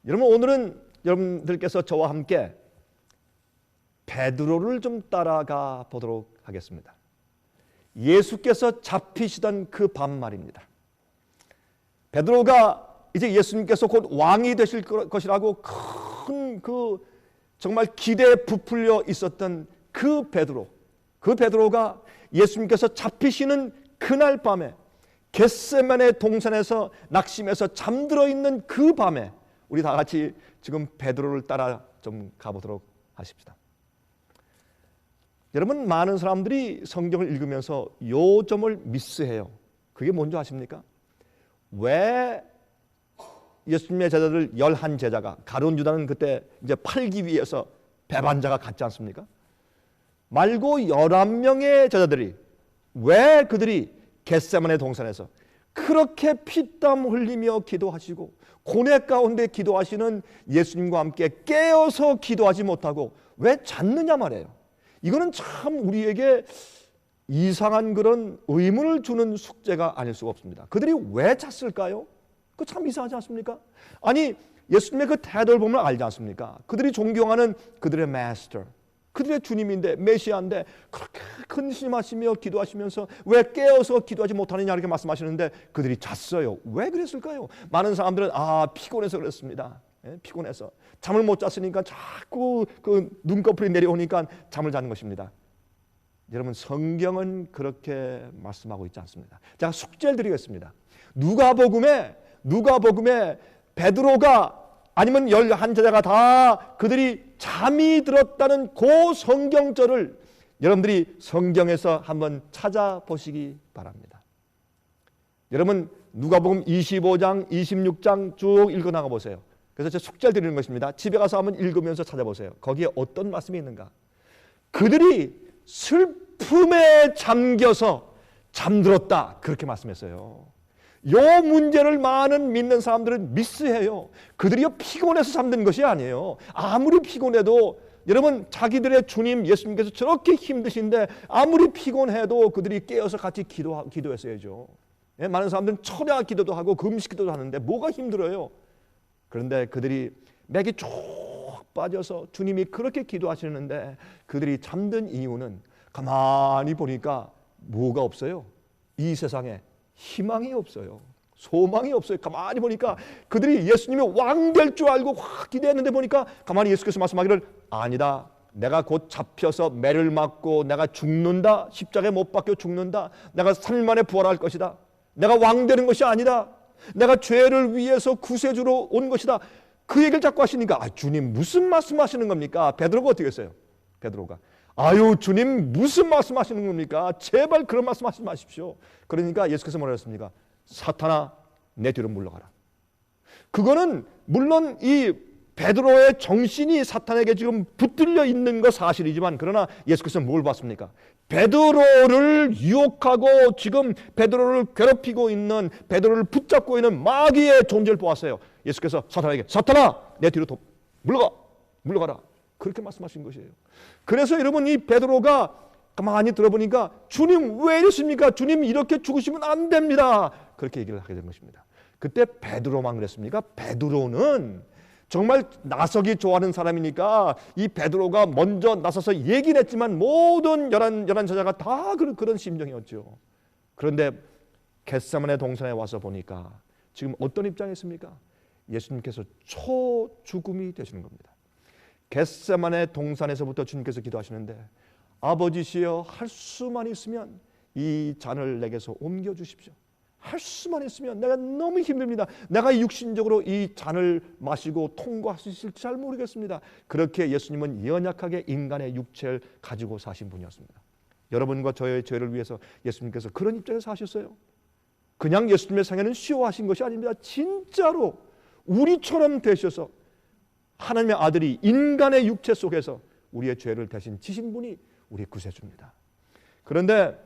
여러분, 오늘은 여러분들께서 저와 함께 베드로를 좀 따라가 보도록 하겠습니다. 예수께서 잡히시던 그 밤 말입니다. 베드로가 이제 예수님께서 곧 왕이 되실 것이라고 큰 그 정말 기대에 부풀려 있었던 그 베드로가 예수님께서 잡히시는 그날 밤에 겟세마네 동산에서 낙심해서 잠들어 있는 그 밤에 우리 다 같이 지금 베드로를 따라 좀 가보도록 하십시다. 여러분, 많은 사람들이 성경을 읽으면서 요 점을 미스해요. 그게 뭔지 아십니까? 왜 예수님의 제자들 11제자가, 가룟 유다는 그때 이제 팔기 위해서 배반자가 갔지 않습니까? 말고 11명의 제자들이, 왜 그들이 겟세마네 동산에서 그렇게 피땀 흘리며 기도하시고 고뇌 가운데 기도하시는 예수님과 함께 깨어서 기도하지 못하고 왜 잤느냐 말이에요. 이거는 참 우리에게 이상한 그런 의문을 주는 숙제가 아닐 수가 없습니다. 그들이 왜 잤을까요? 그거 참 이상하지 않습니까? 아니, 예수님의 그 태도를 보면 알지 않습니까? 그들이 존경하는 그들의 마스터, 그들의 주님인데, 메시아인데 그렇게 근심하시며 기도하시면서 왜 깨어서 기도하지 못하느냐 이렇게 말씀하시는데 그들이 잤어요. 왜 그랬을까요? 많은 사람들은 피곤해서 그랬습니다. 피곤해서 잠을 못 잤으니까 자꾸 그 눈꺼풀이 내려오니까 잠을 자는 것입니다. 여러분, 성경은 그렇게 말씀하고 있지 않습니다. 제가 숙제를 드리겠습니다. 누가복음에 베드로가 아니면 11제자가 다 그들이 잠이 들었다는 그 성경절을 여러분들이 성경에서 한번 찾아보시기 바랍니다. 여러분, 누가복음 25장, 26장 쭉 읽어나가 보세요. 그래서 제가 숙제를 드리는 것입니다. 집에 가서 한번 읽으면서 찾아보세요. 거기에 어떤 말씀이 있는가? 그들이 슬픔에 잠겨서 잠들었다, 그렇게 말씀했어요. 요 문제를 많은 믿는 사람들은 미스해요. 그들이 피곤해서 잠든 것이 아니에요. 아무리 피곤해도, 여러분, 자기들의 주님 예수님께서 저렇게 힘드신데 아무리 피곤해도 그들이 깨어서 같이 기도했어야죠. 많은 사람들은 철야 기도도 하고 금식 기도도 하는데 뭐가 힘들어요? 그런데 그들이 맥이 쭉 빠져서 주님이 그렇게 기도하시는데 그들이 잠든 이유는 가만히 보니까 뭐가 없어요? 이 세상에 희망이 없어요. 소망이 없어요. 가만히 보니까 그들이 예수님이 왕 될 줄 알고 확 기대했는데 보니까 가만히 예수께서 말씀하기를, 아니다, 내가 곧 잡혀서 매를 맞고 내가 죽는다, 십자가에 못 박혀 죽는다, 내가 3일 만에 부활할 것이다, 내가 왕 되는 것이 아니다, 내가 죄를 위해서 구세주로 온 것이다, 그 얘기를 자꾸 하시니까 주님 무슨 말씀하시는 겁니까? 베드로가 어떻게 했어요? 베드로가 주님 무슨 말씀하시는 겁니까? 제발 그런 말씀하시지 마십시오. 그러니까 예수께서 뭐라 했습니까? 사탄아, 내 뒤로 물러가라. 그거는 물론 이 베드로의 정신이 사탄에게 지금 붙들려 있는 거 사실이지만, 그러나 예수께서는 뭘 봤습니까? 베드로를 유혹하고 지금 베드로를 괴롭히고 있는, 베드로를 붙잡고 있는 마귀의 존재를 보았어요. 예수께서 사탄에게, 사탄아, 내 뒤로 물러가라, 그렇게 말씀하신 것이에요. 그래서 여러분, 이 베드로가 가만히 들어보니까 주님 왜 이러십니까? 주님 이렇게 죽으시면 안 됩니다, 그렇게 얘기를 하게 된 것입니다. 그때 베드로만 그랬습니까? 베드로는 정말 나서기 좋아하는 사람이니까 이 베드로가 먼저 나서서 얘기를 했지만 모든 열한 제자가 다 그런 심정이었죠. 그런데 겟세마네 동산에 와서 보니까 지금 어떤 입장에 있습니까? 예수님께서 초죽음이 되시는 겁니다. 겟세마네 동산에서부터 주님께서 기도하시는데, 아버지시여, 할 수만 있으면 이 잔을 내게서 옮겨주십시오. 할 수만 있으면, 내가 너무 힘듭니다. 내가 육신적으로 이 잔을 마시고 통과할 수 있을지 잘 모르겠습니다. 그렇게 예수님은 연약하게 인간의 육체를 가지고 사신 분이었습니다. 여러분과 저의 죄를 위해서 예수님께서 그런 입장에서 사셨어요. 그냥 예수님의 생애는 쉬워하신 것이 아닙니다. 진짜로 우리처럼 되셔서 하나님의 아들이 인간의 육체 속에서 우리의 죄를 대신 지신 분이 우리 구세주입니다. 그런데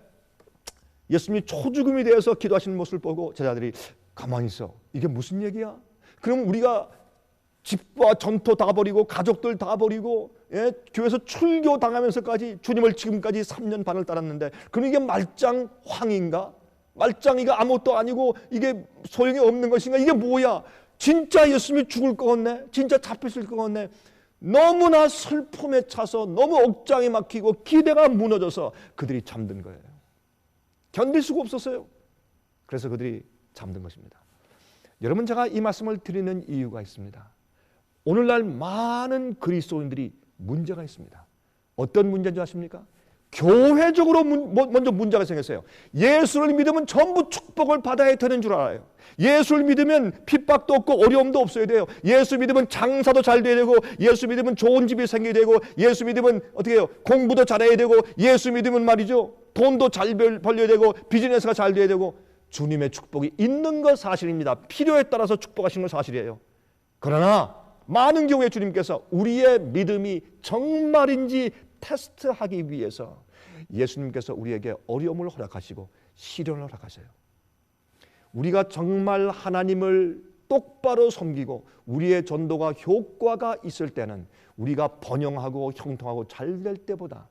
예수님이 초죽음이 되어서 기도하시는 모습을 보고 제자들이 가만히 있어, 이게 무슨 얘기야? 그럼 우리가 집과 전토 다 버리고 가족들 다 버리고 교회에서 출교 당하면서까지 주님을 지금까지 3년 반을 따랐는데, 그럼 이게 말짱황인가? 말짱이가 아무것도 아니고 이게 소용이 없는 것인가? 이게 뭐야? 진짜 예수님이 죽을 것 같네, 진짜 잡혔을 것 같네. 너무나 슬픔에 차서 너무 억장이 막히고 기대가 무너져서 그들이 잠든 거예요. 견딜 수가 없었어요. 그래서 그들이 잠든 것입니다. 여러분, 제가 이 말씀을 드리는 이유가 있습니다. 오늘날 많은 그리스도인들이 문제가 있습니다. 어떤 문제인지 아십니까? 교회적으로 먼저 문제가 생겼어요. 예수를 믿으면 전부 축복을 받아야 되는 줄 알아요. 예수를 믿으면 핍박도 없고 어려움도 없어야 돼요. 예수 믿으면 장사도 잘 돼야 되고, 예수 믿으면 좋은 집이 생겨야 되고, 예수 믿으면 어떻게 해요? 공부도 잘해야 되고, 예수 믿으면 말이죠, 돈도 잘 벌려야 되고, 비즈니스가 잘 돼야 되고. 주님의 축복이 있는 것 사실입니다. 필요에 따라서 축복하시는 건 사실이에요. 그러나 많은 경우에 주님께서 우리의 믿음이 정말인지 테스트하기 위해서 예수님께서 우리에게 어려움을 허락하시고 시련을 허락하세요. 우리가 정말 하나님을 똑바로 섬기고 우리의 전도가 효과가 있을 때는 우리가 번영하고 형통하고 잘 될 때보다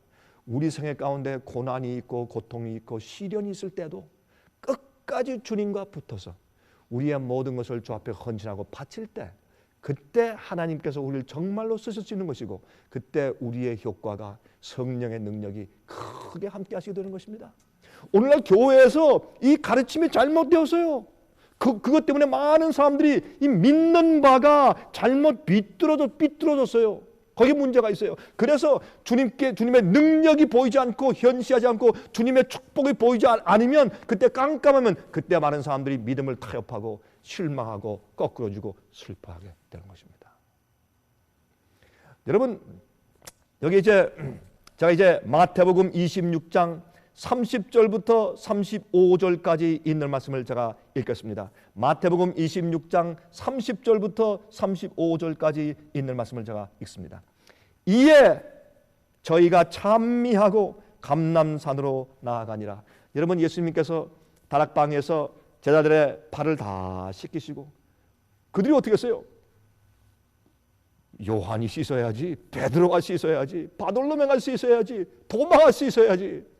우리 생애 가운데 고난이 있고 고통이 있고 시련이 있을 때도 끝까지 주님과 붙어서 우리의 모든 것을 주 앞에 헌신하고 바칠 때, 그때 하나님께서 우리를 정말로 쓰실 수 있는 것이고, 그때 우리의 효과가, 성령의 능력이 크게 함께 하시게 되는 것입니다. 오늘날 교회에서 이 가르침이 잘못되었어요. 그것 때문에 많은 사람들이 이 믿는 바가 잘못 삐뚤어졌어요. 거기 문제가 있어요. 그래서 주님의 능력이 보이지 않고 현시하지 않고 주님의 축복이 보이지 않으면, 그때 깜깜하면 그때 많은 사람들이 믿음을 타협하고 실망하고 거꾸러지고 슬퍼하게 되는 것입니다. 여러분, 여기 제가 이제 마태복음 26장 30절부터 35절까지 있는 말씀을 제가 읽겠습니다. 마태복음 26장 30절부터 35절까지 있는 말씀을 제가 읽습니다. 이에 저희가 찬미하고 감람산으로 나아가니라. 여러분, 예수님께서 다락방에서 제자들의 발을 다 씻기시고, 그들이 어떻게 했어요? 요한이 씻어야지, 베드로가 씻어야지, 바돌로메가 씻어야지, 도마가 씻어야지.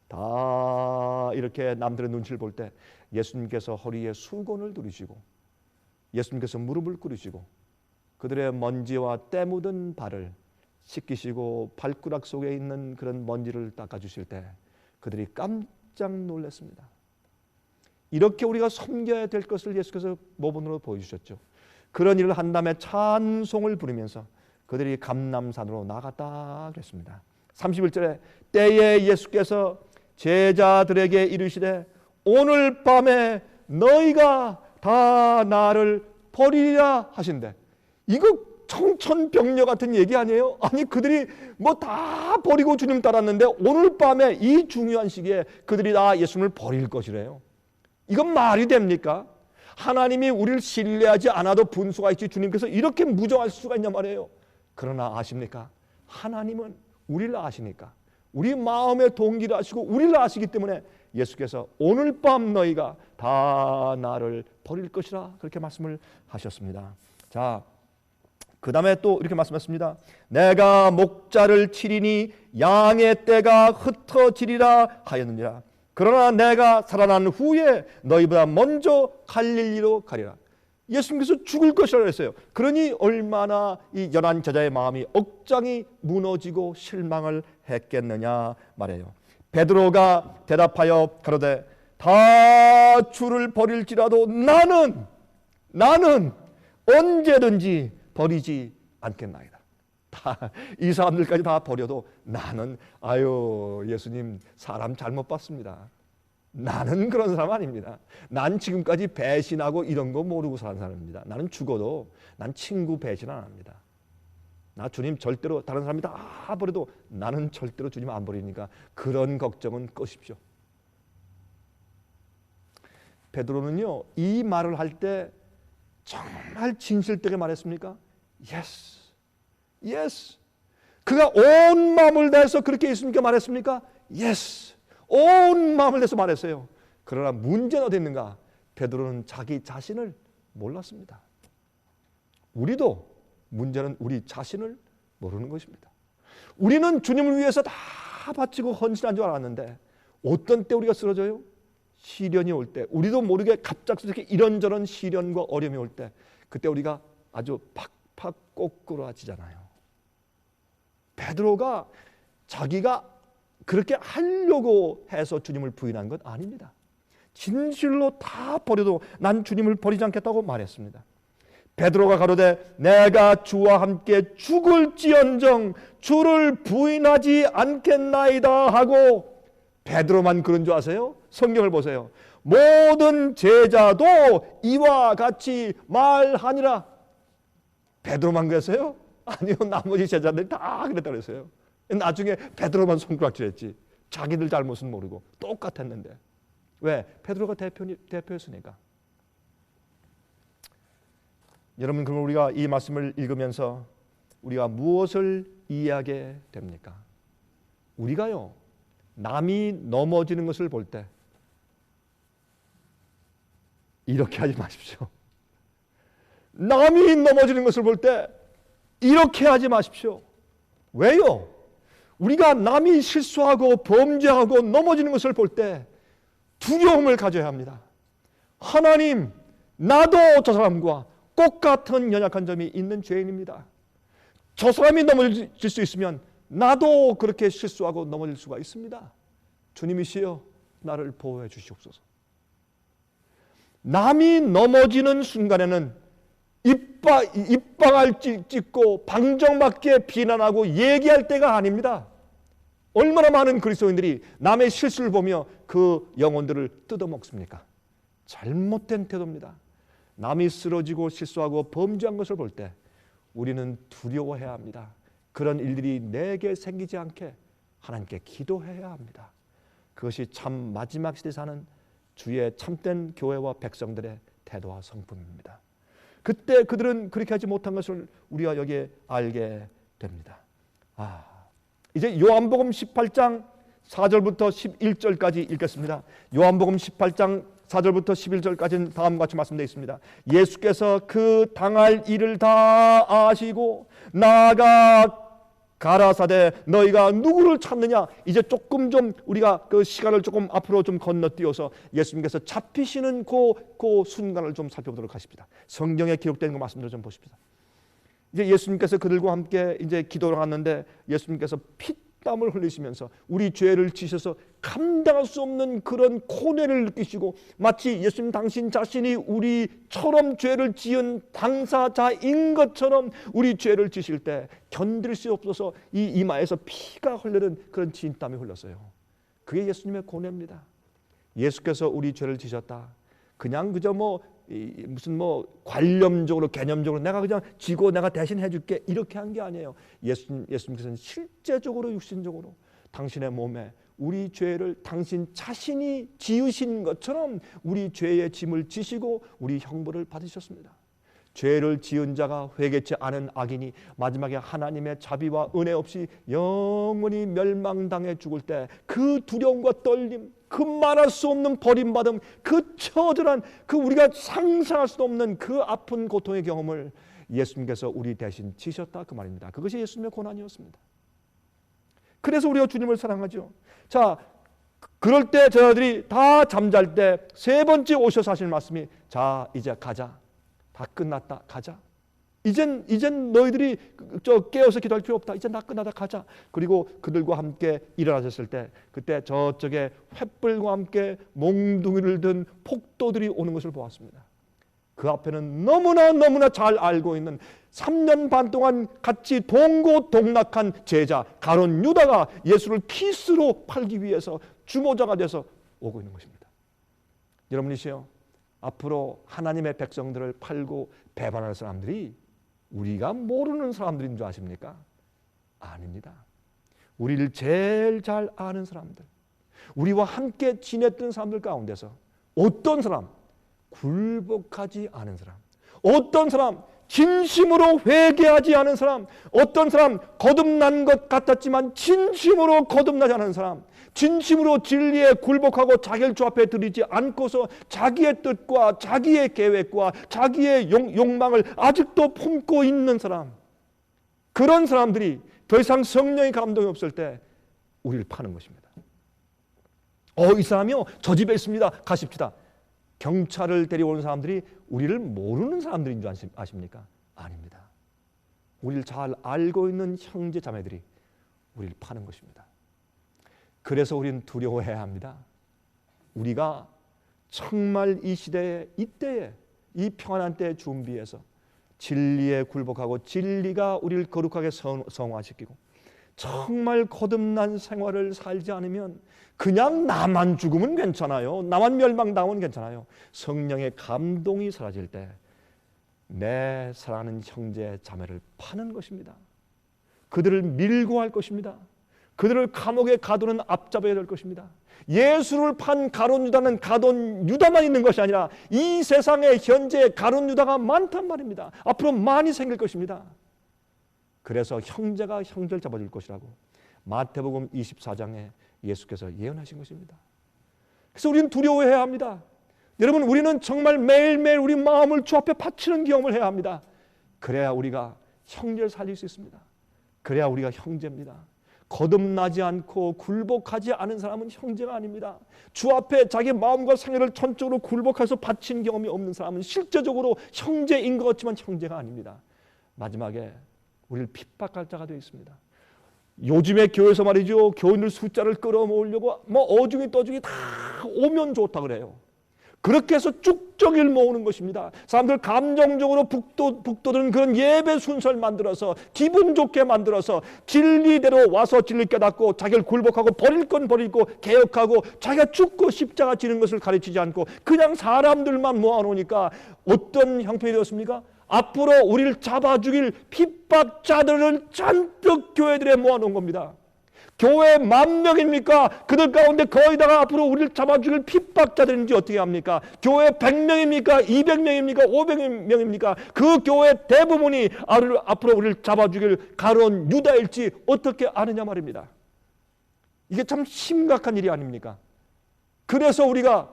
다 이렇게 남들의 눈치를 볼 때 예수님께서 허리에 수건을 두르시고, 예수님께서 무릎을 꿇으시고 그들의 먼지와 때 묻은 발을 씻기시고 발가락 속에 있는 그런 먼지를 닦아주실 때 그들이 깜짝 놀랐습니다. 이렇게 우리가 섬겨야 될 것을 예수께서 모범으로 보여주셨죠. 그런 일을 한 다음에 찬송을 부르면서 그들이 감람산으로 나갔다 그랬습니다. 31절에 때에 예수께서 제자들에게 이르시되 오늘 밤에 너희가 다 나를 버리리라 하신대. 이거 청천벽력 같은 얘기 아니에요? 아니, 그들이 뭐 다 버리고 주님 따랐는데 오늘 밤에 이 중요한 시기에 그들이 다 예수님을 버릴 것이래요. 이건 말이 됩니까? 하나님이 우리를 신뢰하지 않아도 분수가 있지 주님께서 이렇게 무정할 수가 있냐 말이에요. 그러나 아십니까? 하나님은 우리를 아시니까, 우리 마음의 동기를 아시고 우리를 아시기 때문에 예수께서 오늘 밤 너희가 다 나를 버릴 것이라 그렇게 말씀을 하셨습니다. 자, 그 다음에 또 이렇게 말씀했습니다. 내가 목자를 치리니 양의 떼가 흩어지리라 하였느니라. 그러나 내가 살아난 후에 너희보다 먼저 갈릴리로 가리라. 예수님께서 죽을 것이라고 했어요. 그러니 얼마나 이 연한 제자의 마음이 억장이 무너지고 실망을 했겠느냐 말이에요. 베드로가 대답하여 가로되 다 주를 버릴지라도 나는 언제든지 버리지 않겠나이다. 이 사람들까지 다 버려도 나는, 아유 예수님 사람 잘못 봤습니다. 나는 그런 사람 아닙니다. 난 지금까지 배신하고 이런 거 모르고 사는 사람입니다. 나는 죽어도 난 친구 배신 안 합니다. 나 주님 절대로, 다른 사람이 다 버려도 나는 절대로 주님 안 버리니까 그런 걱정은 꺼십시오. 베드로는요, 이 말을 할 때 정말 진실되게 말했습니까? Yes. 그가 온 마음을 다해서 그렇게 예수님께 말했습니까? Yes. 온 마음을 다해서 말했어요. 그러나 문제는 어디 있는가? 베드로는 자기 자신을 몰랐습니다. 우리도 문제는 우리 자신을 모르는 것입니다. 우리는 주님을 위해서 다 바치고 헌신한 줄 알았는데 어떤 때 우리가 쓰러져요? 시련이 올 때, 우리도 모르게 갑작스럽게 이런저런 시련과 어려움이 올 때 그때 우리가 아주 팍팍 꼬꾸라지잖아요. 베드로가 자기가 그렇게 하려고 해서 주님을 부인한 건 아닙니다. 진실로 다 버려도 난 주님을 버리지 않겠다고 말했습니다. 베드로가 가로되 내가 주와 함께 죽을지언정 주를 부인하지 않겠나이다 하고, 베드로만 그런 줄 아세요? 성경을 보세요. 모든 제자도 이와 같이 말하니라. 베드로만 그랬어요? 아니요, 나머지 제자들이 다 그랬다고 그랬어요. 나중에 베드로만 손가락질했지. 자기들 잘못은 모르고 똑같았는데. 왜? 베드로가 대표였으니까. 여러분, 그럼 우리가 이 말씀을 읽으면서 우리가 무엇을 이해하게 됩니까? 우리가요, 남이 넘어지는 것을 볼 때 이렇게 하지 마십시오. 남이 넘어지는 것을 볼 때 이렇게 하지 마십시오. 왜요? 우리가 남이 실수하고 범죄하고 넘어지는 것을 볼 때 두려움을 가져야 합니다. 하나님, 나도 저 사람과 똑같은 연약한 점이 있는 죄인입니다. 저 사람이 넘어질 수 있으면 나도 그렇게 실수하고 넘어질 수가 있습니다. 주님이시여, 나를 보호해 주시옵소서. 남이 넘어지는 순간에는 입방을 찍고 방정맞게 비난하고 얘기할 때가 아닙니다. 얼마나 많은 그리스도인들이 남의 실수를 보며 그 영혼들을 뜯어먹습니까? 잘못된 태도입니다. 남이 쓰러지고 실수하고 범죄한 것을 볼 때 우리는 두려워해야 합니다. 그런 일들이 내게 생기지 않게 하나님께 기도해야 합니다. 그것이 참 마지막 시대에 사는 주의 참된 교회와 백성들의 태도와 성품입니다. 그때 그들은 그렇게 하지 못한 것을 우리가 여기에 알게 됩니다. 이제 요한복음 18장 4절부터 11절까지 읽겠습니다. 요한복음 18장 4절부터 11절까지는 다음과 같이 말씀되어 있습니다. 예수께서 그 당할 일을 다 아시고 나아가 가라사대 너희가 누구를 찾느냐. 이제 조금 좀 우리가 그 시간을 조금 앞으로 좀 건너뛰어서 예수님께서 잡히시는 그 순간을 좀 살펴보도록 하십니다. 성경에 기록된 그 말씀들을 좀 보십시다. 이제 예수님께서 그들과 함께 이제 기도를 하는데 예수님께서 피땀을 흘리시면서 우리 죄를 지셔서 감당할 수 없는 그런 고뇌를 느끼시고, 마치 예수님 당신 자신이 우리처럼 죄를 지은 당사자인 것처럼 우리 죄를 지실 때 견딜 수 없어서 이 이마에서 피가 흘리는 그런 진땀이 흘렀어요. 그게 예수님의 고뇌입니다. 예수께서 우리 죄를 지셨다. 그냥 그저 무슨 관념적으로 개념적으로 내가 그냥 지고 내가 대신 해줄게 이렇게 한 게 아니에요. 예수님께서는 실제적으로 육신적으로 당신의 몸에 우리 죄를 당신 자신이 지으신 것처럼 우리 죄의 짐을 지시고 우리 형벌을 받으셨습니다. 죄를 지은 자가 회개치 않은 악인이 마지막에 하나님의 자비와 은혜 없이 영원히 멸망당해 죽을 때 그 두려움과 떨림, 그 말할 수 없는 버림받음, 그 처절한 그 우리가 상상할 수 없는 그 아픈 고통의 경험을 예수님께서 우리 대신 지셨다 그 말입니다. 그것이 예수님의 고난이었습니다. 그래서 우리가 주님을 사랑하죠. 자, 그럴 때 저들이 다 잠잘 때 세 번째 오셔서 하실 말씀이 자 이제 가자. 다 끝났다. 가자. 이젠 너희들이 깨어서 기도할 필요 없다. 이젠 다 끝나다 가자. 그리고 그들과 함께 일어나셨을 때 그때 저쪽에 횃불과 함께 몽둥이를 든 폭도들이 오는 것을 보았습니다. 그 앞에는 너무나 잘 알고 있는 3년 반 동안 같이 동고동락한 제자 가룟 유다가 예수를 키스로 팔기 위해서 주모자가 돼서 오고 있는 것입니다. 여러분이시여, 앞으로 하나님의 백성들을 팔고 배반할 사람들이 우리가 모르는 사람들인 줄 아십니까? 아닙니다. 우리를 제일 잘 아는 사람들, 우리와 함께 지냈던 사람들 가운데서 어떤 사람? 굴복하지 않은 사람, 어떤 사람? 진심으로 회개하지 않은 사람, 어떤 사람? 거듭난 것 같았지만 진심으로 거듭나지 않은 사람, 진심으로 진리에 굴복하고 자기를 주 앞에 드리지 않고서 자기의 뜻과 자기의 계획과 자기의 욕망을 아직도 품고 있는 사람, 그런 사람들이 더 이상 성령의 감동이 없을 때 우리를 파는 것입니다. 이 사람이요 저 집에 있습니다. 가십시다. 경찰을 데려오는 사람들이 우리를 모르는 사람들인 줄 아십니까? 아닙니다. 우리를 잘 알고 있는 형제 자매들이 우리를 파는 것입니다. 그래서 우리는 두려워해야 합니다. 우리가 정말 이 시대에, 이때에, 이 평안한 때에 준비해서 진리에 굴복하고 진리가 우리를 거룩하게 성화시키고 정말 거듭난 생활을 살지 않으면 그냥 나만 죽으면 괜찮아요. 나만 멸망당하면 괜찮아요. 성령의 감동이 사라질 때 내 사랑하는 형제 자매를 파는 것입니다. 그들을 밀고 할 것입니다. 그들을 감옥에 가두는 앞잡아야 될 것입니다. 예수를 판 가룟 유다는 가룟 유다만 있는 것이 아니라 이 세상에 현재 가룟 유다가 많단 말입니다. 앞으로 많이 생길 것입니다. 그래서 형제가 형제를 잡아줄 것이라고 마태복음 24장에 예수께서 예언하신 것입니다. 그래서 우리는 두려워해야 합니다. 여러분, 우리는 정말 매일매일 우리 마음을 주 앞에 바치는 경험을 해야 합니다. 그래야 우리가 형제를 살릴 수 있습니다. 그래야 우리가 형제입니다. 거듭나지 않고 굴복하지 않은 사람은 형제가 아닙니다. 주 앞에 자기 마음과 생애를 전적으로 굴복해서 바친 경험이 없는 사람은 실제적으로 형제인 것 같지만 형제가 아닙니다. 마지막에 우리를 핍박할 자가 되어 있습니다. 요즘에 교회에서 말이죠, 교인들 숫자를 끌어모으려고 뭐 어중이 떠중이 다 오면 좋다 그래요. 그렇게 해서 쭉적일 모으는 것입니다. 사람들 감정적으로 북돋는 그런 예배 순서를 만들어서 기분 좋게 만들어서 진리대로 와서 진리 깨닫고 자기를 굴복하고 버릴 건 버리고 개혁하고 자기가 죽고 십자가 지는 것을 가르치지 않고 그냥 사람들만 모아놓으니까 어떤 형편이 되었습니까? 앞으로 우리를 잡아 죽일 핍박자들을 잔뜩 교회들에 모아놓은 겁니다. 교회 10,000명입니까? 그들 가운데 거의 다가 앞으로 우리를 잡아 죽일 핍박자들인지 어떻게 합니까? 교회 100명입니까? 200명입니까? 500명입니까? 그 교회 대부분이 앞으로 우리를 잡아 죽일 가룟 유다일지 어떻게 아느냐 말입니다. 이게 참 심각한 일이 아닙니까? 그래서 우리가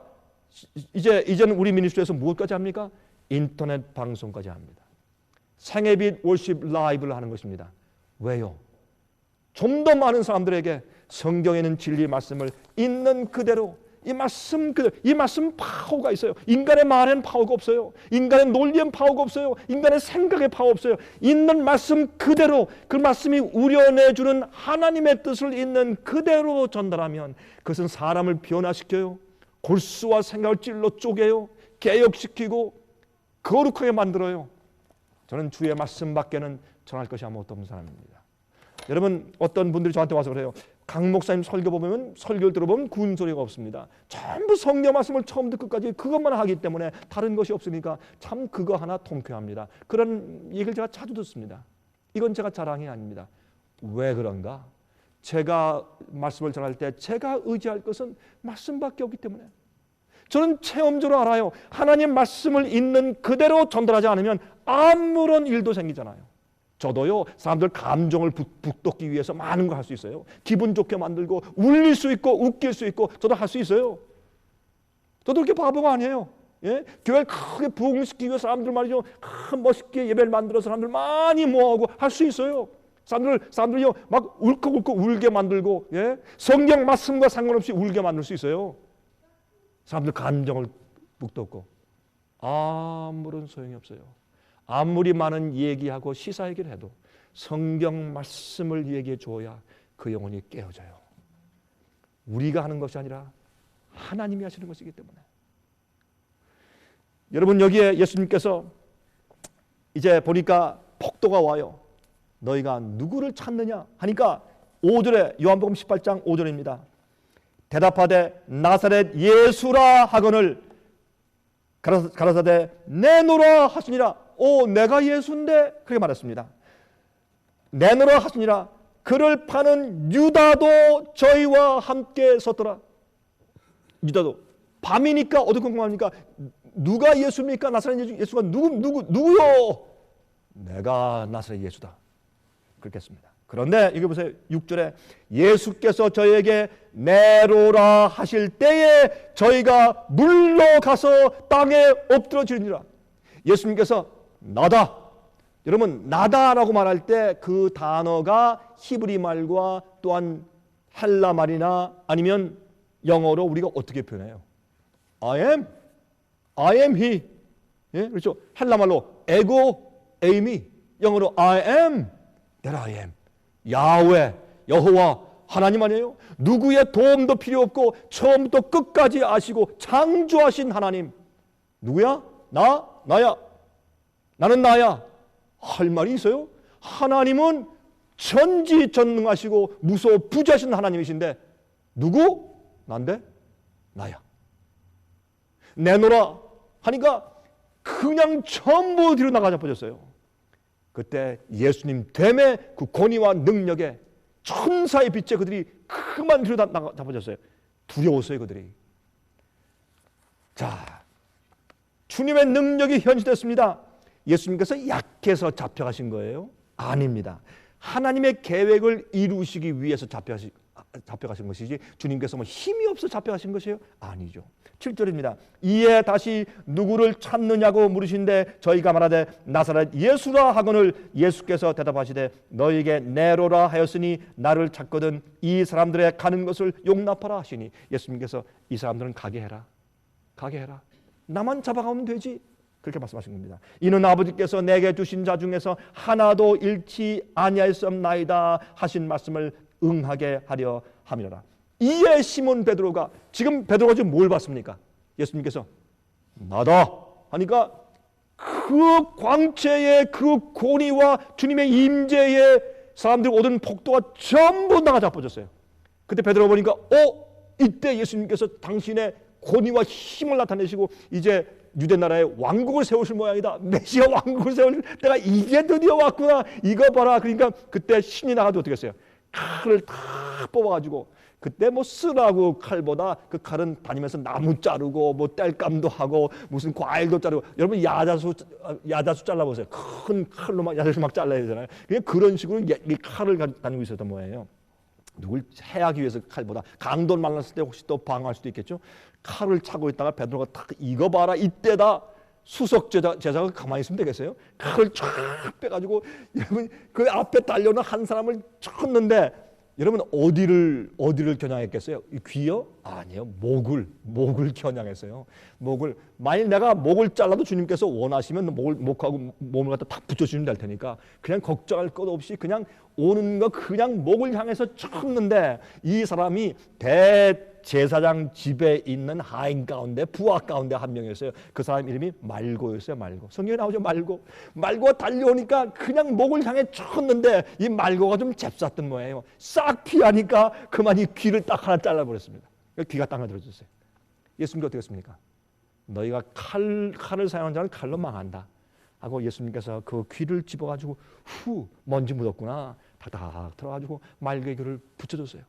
이제는 우리 미니스트리에서 무엇까지 합니까? 인터넷 방송까지 합니다. 생애빛 월십 라이브를 하는 것입니다. 왜요? 좀 더 많은 사람들에게 성경에 있는 진리의 말씀을 있는 그대로 이 말씀 파워가 있어요. 인간의 말에는 파워가 없어요. 인간의 논리엔 파워가 없어요. 인간의 생각에 파워 없어요. 있는 말씀 그대로 그 말씀이 우려내주는 하나님의 뜻을 있는 그대로 전달하면 그것은 사람을 변화시켜요. 골수와 생각을 찔러 쪼개요. 개혁시키고 거룩하게 만들어요. 저는 주의 말씀밖에는 전할 것이 아무것도 없는 사람입니다. 여러분, 어떤 분들이 저한테 와서 그래요. 강 목사님 설교 보면, 설교를 들어보면 군소리가 없습니다. 전부 성경 말씀을 처음부터 끝까지 그것만 하기 때문에 다른 것이 없으니까 참 그거 하나 통쾌합니다. 그런 얘기를 제가 자주 듣습니다. 이건 제가 자랑이 아닙니다. 왜 그런가? 제가 말씀을 전할 때 제가 의지할 것은 말씀밖에 없기 때문에 저는 체험적으로 알아요. 하나님 말씀을 있는 그대로 전달하지 않으면 아무런 일도 생기잖아요. 저도요, 사람들 감정을 북돋기 위해서 많은 걸 할 수 있어요. 기분 좋게 만들고 울릴 수 있고 웃길 수 있고 저도 할 수 있어요. 저도 그렇게 바보가 아니에요. 예? 교회를 크게 부흥시키기 위해 사람들 말이죠, 멋있게 예배를 만들어서 사람들 많이 모아오고 할 수 있어요. 사람들이요 막 울컥울컥 울게 만들고, 예? 성경 말씀과 상관없이 울게 만들 수 있어요. 사람들 감정을 북돋고 아무런 소용이 없어요. 아무리 많은 얘기하고 시사 얘기를 해도 성경 말씀을 얘기해 줘야 그 영혼이 깨어져요. 우리가 하는 것이 아니라 하나님이 하시는 것이기 때문에. 여러분, 여기에 예수님께서 이제 보니까 폭도가 와요. 너희가 누구를 찾느냐 하니까 5절에 요한복음 18장 5절입니다. 대답하되 나사렛 예수라 하거늘 가라사대 내노라 하시니라. 내가 예수인데 그렇게 말했습니다. 내노라 하시니라. 그를 파는 유다도 저희와 함께 섰더라. 유다도 밤이니까 어디 궁금합니까? 누가 예수입니까? 나사렛 예수가 누구요? 내가 나사렛 예수다. 그렇게 했습니다. 그런데 여기 보세요. 6절에 예수께서 저희에게 내로라 하실 때에 저희가 물러가서 땅에 엎드러지니라. 예수님께서 나다. 여러분, 나다라고 말할 때 그 단어가 히브리 말과 또한 헬라 말이나 아니면 영어로 우리가 어떻게 표현해요? I am. I am he. 예? 그렇죠. 헬라말로 에고 에이미, 영어로 I am that I am. 야훼, 여호와 하나님 아니에요? 누구의 도움도 필요 없고 처음부터 끝까지 아시고 창조하신 하나님. 누구야? 나야. 나는 나야. 할 말이 있어요? 하나님은 전지전능하시고 무소부재하신 하나님이신데 누구? 난데? 나야. 내놓으라 하니까 그냥 전부 뒤로 나가자 버렸어요. 그때 예수님 됨의 그 권위와 능력에 천사의 빛에 그들이 그만 뒤로 나가자 버렸어요. 두려웠어요 그들이. 자, 주님의 능력이 현실됐습니다. 예수님께서 약해서 잡혀가신 거예요? 아닙니다. 하나님의 계획을 이루시기 위해서 잡혀가신 것이지 주님께서 뭐 힘이 없어 잡혀가신 것이에요? 아니죠. 7절입니다. 이에 다시 누구를 찾느냐고 물으신데 저희가 말하되 나사렛 예수라 하거늘 예수께서 대답하시되 너희에게 네로라 하였으니 나를 찾거든 이 사람들의 가는 것을 용납하라 하시니 예수님께서 이 사람들은 가게 해라. 나만 잡아가면 되지. 그렇게 말씀하신 겁니다. 이는 아버지께서 내게 주신 자 중에서 하나도 잃지 아니하였사옵나이다 하신 말씀을 응하게 하려 함이라. 이에 시몬 베드로가 지금 뭘 봤습니까? 예수님께서 나다 하니까 그 광채의 그 권위와 주님의 임재에 사람들이 오던 폭도가 전부 나가 버렸어요. 그때 베드로가 보니까 이때 예수님께서 당신의 권위와 힘을 나타내시고 이제 유대 나라에 왕국을 세우실 모양이다. 메시아 왕국을 세우실 때가 이제 드디어 왔구나. 이거 봐라. 그러니까 그때 신이 나가지고 어떻게 했어요? 칼을 다 뽑아가지고 그때 뭐 쓰라고 칼보다 그 칼은 다니면서 나무 자르고 뭐 땔감도 하고 무슨 과일도 자르고 여러분 야자수 잘라보세요. 큰 칼로 막 야자수 막 잘라야 되잖아요. 그런 식으로 이 칼을 다니고 있었던 모양이에요. 누굴 해하기 위해서 칼보다 강도 만났을 때 혹시 또 방어할 수도 있겠죠. 칼을 차고 있다가 베드로가 딱 이거 봐라 이때다. 수석 제자가 가만히 있으면 되겠어요? 칼을 쫙 빼가지고 여러분 그 앞에 달려오는 한 사람을 쳤는데 여러분 어디를 겨냥했겠어요? 귀요? 아니요. 목을 겨냥했어요. 만일 내가 목을 잘라도 주님께서 원하시면 목하고 몸을 갖다 딱 붙여주면 될 테니까 그냥 걱정할 것 없이 그냥 오는 거 그냥 목을 향해서 쳤는데 이 사람이 대제사장 집에 있는 하인 가운데 부하 가운데 한 명이었어요. 그 사람 이름이 말고였어요. 말고. 성경에 나오죠. 말고가 달려오니까 그냥 목을 향해 쳤는데 이 말고가 좀 잽쌌던 모양이에요. 싹 피하니까 그만 이 귀를 딱 하나 잘라버렸습니다. 귀가 딱 하나 들어졌어요. 예수님께 어떻게 했습니까? 너희가 칼을 사용한 자는 칼로 망한다 하고 예수님께서 그 귀를 집어가지고 먼지 묻었구나 탁탁 들어가지고 말고의 귀를 붙여줬어요.